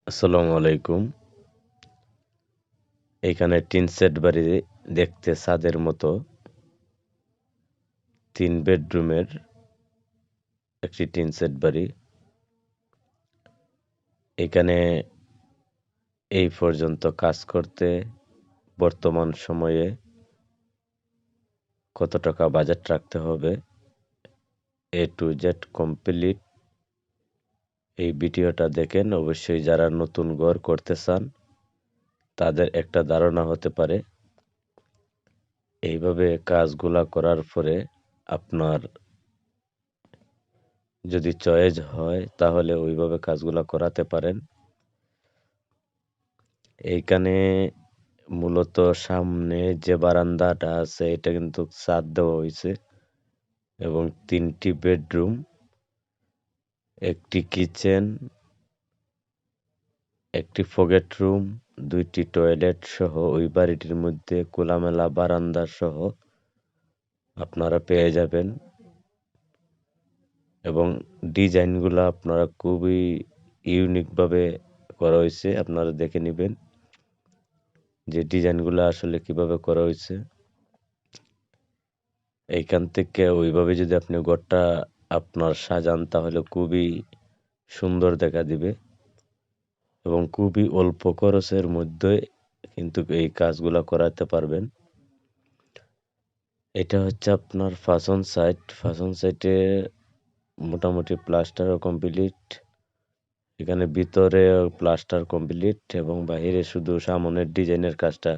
আসসালামু আলাইকুম। এইখানে টিন সেট বাড়ি দেখতে ছাদের মতো ৩ বেডরুমের একটি টিন সেট বাড়ি। এখানে এই পর্যন্ত কাজ করতে বর্তমান সময়ে কত টাকা বাজেট রাখতে হবে A to Z কমপ্লিট এই ভিডিওটা দেখেন। অবশ্যই যারা নতুন ঘর করতে চান তাদের একটা ধারণা হতে পারে। এইভাবে কাজগুলা করার পরে আপনার যদি চয়েস হয় তাহলে ওইভাবে কাজগুলা করাতে পারেন। এইখানে মূলত সামনে যে বারান্দাটা আছে এটা কিন্তু ছাদ দেওয়া হইছে এবং ৩টি বেডরুম, একটি কিচেন, একটি পকেট রুম, ২টি টয়লেট সহ ওই বাড়িটির মধ্যে খোলামেলা বারান্দা সহ আপনারা পেয়ে যাবেন এবং ডিজাইনগুলা আপনারা খুবই ইউনিক ভাবে করা হইছে। আপনারা দেখে নিবেন যে ডিজাইনগুলা আসলে কিভাবে করা হইছে। এইখান থেকে ওইভাবে যদি আপনি ঘরটা আপনার সাজান তাহলে খুবই সুন্দর দেখা দিবে এবং খুবই অল্প খরচের মধ্যে কিন্তু এই কাজগুলা করাতে পারবেন। এটা হচ্ছে আপনার ফাসন সাইট। ফাসন সাইটে মোটামুটি প্লাস্টারও কমপ্লিট। এখানে ভিতরে প্লাস্টার কমপ্লিট এবং বাহিরে শুধু সামনের ডিজাইনের কাজটা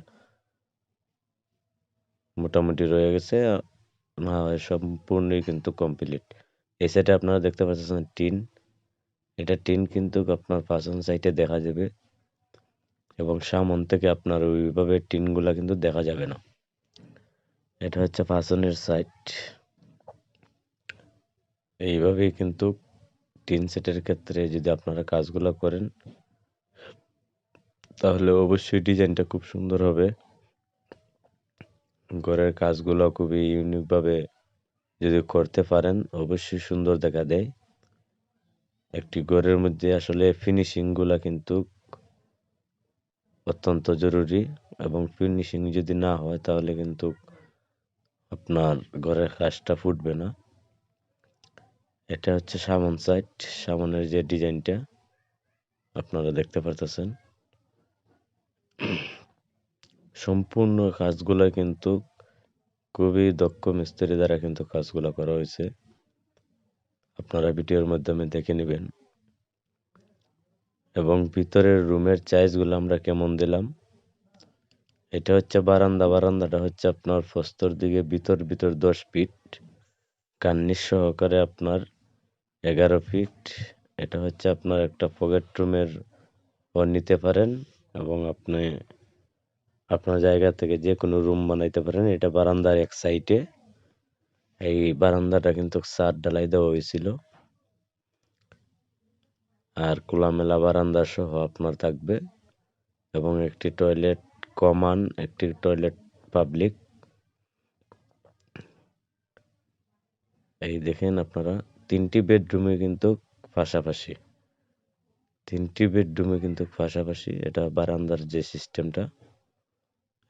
মোটামুটি রয়ে গেছে। না হয় সম্পূর্ণই কিন্তু কমপ্লিট। এই সাইডে আপনারা দেখতে পাচ্ছেন টিন। এটা টিন কিন্তু আপনার ফাসন সাইটে দেখা যাবে এবং সামন থেকে আপনার ওইভাবে টিনগুলা কিন্তু দেখা যাবে না। এটা হচ্ছে ফাসনের সাইট। এইভাবেই কিন্তু টিন সেটের ক্ষেত্রে যদি আপনারা কাজগুলো করেন তাহলে অবশ্যই ডিজাইনটা খুব সুন্দর হবে। ঘরের কাজগুলো খুবই ইউনিক ভাবে যদি করতে পারেন অবশ্যই সুন্দর দেখা দেয়। একটি ঘরের মধ্যে আসলে ফিনিশিং গুলা কিন্তু অত্যন্ত জরুরি এবং ফিনিশিং যদি না হয় তাহলে কিন্তু আপনার ঘরের কাজটা ফুটবে না। এটা হচ্ছে সামন সাইড। সামনের যে ডিজাইনটা আপনারা দেখতে পারতেছেন। সম্পূর্ণ কাজগুলা কিন্তু খুবই দক্ষ মিস্ত্রি দ্বারা কিন্তু কাজগুলা করা হয়েছে। আপনারা ভিডিওর মাধ্যমে দেখে নিবেন এবং ভিতরের রুমের চাইজগুলো আমরা কেমন দিলাম। এটা হচ্ছে বারান্দা। বারান্দাটা হচ্ছে আপনার প্রস্তর দিকে ভিতর 10 ফিট, কার্নিশ সহকারে আপনার 11 ফিট। এটা হচ্ছে আপনার একটা পকেট রুমের ও নিতে পারেন এবং আপনি আপনার জায়গা থেকে যে কোনো রুম বানাইতে পারেন। এটা বারান্দার এক সাইডে। এই বারান্দাটা কিন্তু ছাদ ঢালাই দেওয়া হয়েছিল আর খোলামেলা বারান্দা সহ আপনার থাকবে এবং একটি টয়লেট কমন, একটি টয়লেট পাবলিক। এই দেখেন আপনারা 3টি বেডরুমে কিন্তু পাশাপাশি 3টি বেডরুমে কিন্তু পাশাপাশি এটা বারান্দার যে সিস্টেমটা।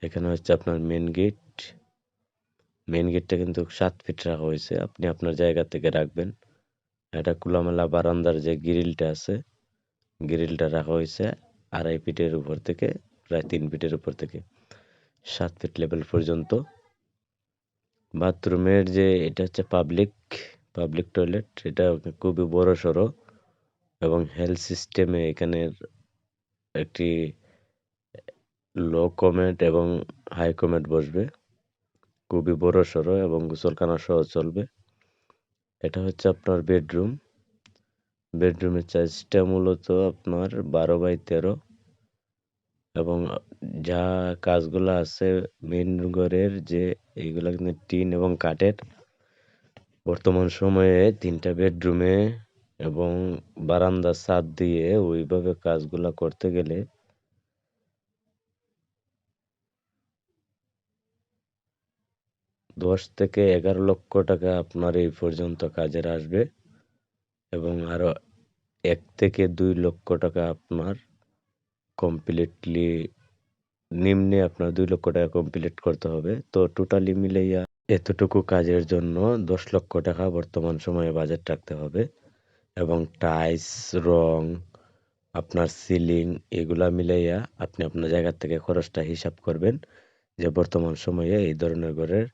এখানে হচ্ছে আপনার মেন গেটটা কিন্তু 7 ফিট রাখা হয়েছে। আপনি আপনার জায়গা থেকে রাখবেন। এটা খোলামেলা বারান্দার যে গ্রিলটা আছে গ্রিলটা রাখা হয়েছে 2.5 ফিটের উপর থেকে, প্রায় 3 ফিটের উপর থেকে 7 ফিট লেভেল পর্যন্ত। বাথরুমের যে এটা হচ্ছে পাবলিক টয়লেট। এটা খুবই বড় সড়ো এবং হেলথ সিস্টেমে এখানের একটি লো কমেট এবং হাই কমেট বসবে। খুবই বড় সড়ো এবং গোসলখানা সহ চলবে। এটা হচ্ছে আপনার বেডরুমের সাইজটা মূলত আপনার 12x13 এবং যা কাজগুলো আছে মেন ঘরের যে এইগুলা কিন্তু টিন এবং কাঠের। বর্তমান সময়ে 3টা বেডরুমে এবং বারান্দা ছাদ দিয়ে ওইভাবে কাজগুলা করতে গেলে 10 থেকে 11 লক্ষ টাকা আপনার এই পর্যন্ত কাজের আসবে এবং আরো 1 থেকে 2 লক্ষ টাকা আপনার কমপ্লিটলি নিম্নে আপনার 2 লক্ষ টাকা কমপ্লিট করতে হবে। তো টোটালি মিলাইয়া এতটুকু কাজের জন্য 10 লক্ষ টাকা বর্তমান সময়ে বাজেট রাখতে হবে এবং টাইলস, রং, আপনার সিলিং এগুলা মিলাইয়া আপনি আপনার জায়গা থেকে খরচটা হিসাব করবেন যে বর্তমান সময়ে এই ধরনের ঘরের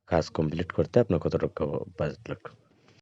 কাজ কমপ্লিট করতে আপনার কত টাকা বাজেট লাগবে।